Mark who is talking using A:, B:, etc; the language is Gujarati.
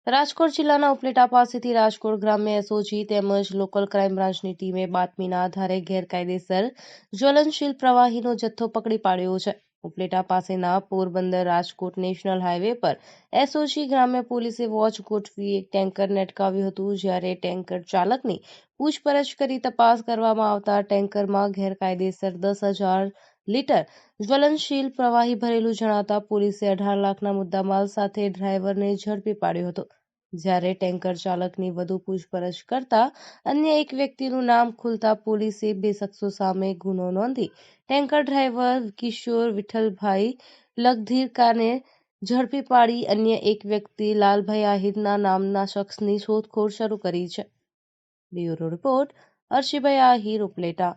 A: રાજકોટ જિલ્લાના ઉપલેટા પાસેથી રાજકોટ ગ્રામ્ય એસઓજી તેમજ લોકલ ક્રાઇમ બ્રાન્ચની ટીમે બાતમીના આધારે ગેરકાયદેસર જ્વલનશીલ પ્રવાહીનો જથ્થો પકડી પાડ્યો છે. ઉપલેટા પાસેના પોરબંદર રાજકોટ નેશનલ હાઈવે પર એસઓજી ગ્રામ્ય પોલીસે વોચ ગોઠવી એક ટેન્કરને અટકાવ્યું હતું, જ્યારે ટેન્કર ચાલકની પૂછપરછ કરી તપાસ કરવામાં આવતા ટેન્કરમાં ગેરકાયદેસર 10,000 લીટર જ્વલનશીલ પ્રવાહી ભરેલું જણાતા પોલીસે 18 લાખના મુદ્દામાલ સાથે ડ્રાઈવરને ઝડપી પાડ્યો હતો. જ્યારે ટેન્કર ચાલકની વધુ પૂછપરછ કરતા અન્ય એક વ્યક્તિનું નામ ખુલતા પોલીસે 2 શખ્સો સામે ગુનો નોંધી ટેન્કર ડ્રાઈવર કિશોર વિઠ્ઠલભાઈ લગધીરકાને ઝડપી પાડી અન્ય એક વ્યક્તિ લાલભાઈ આહિરના નામના શખ્સની શોધખોળ શરૂ કરી છે. Bureau report, અર્શીભાઈ Ahir, Upleta.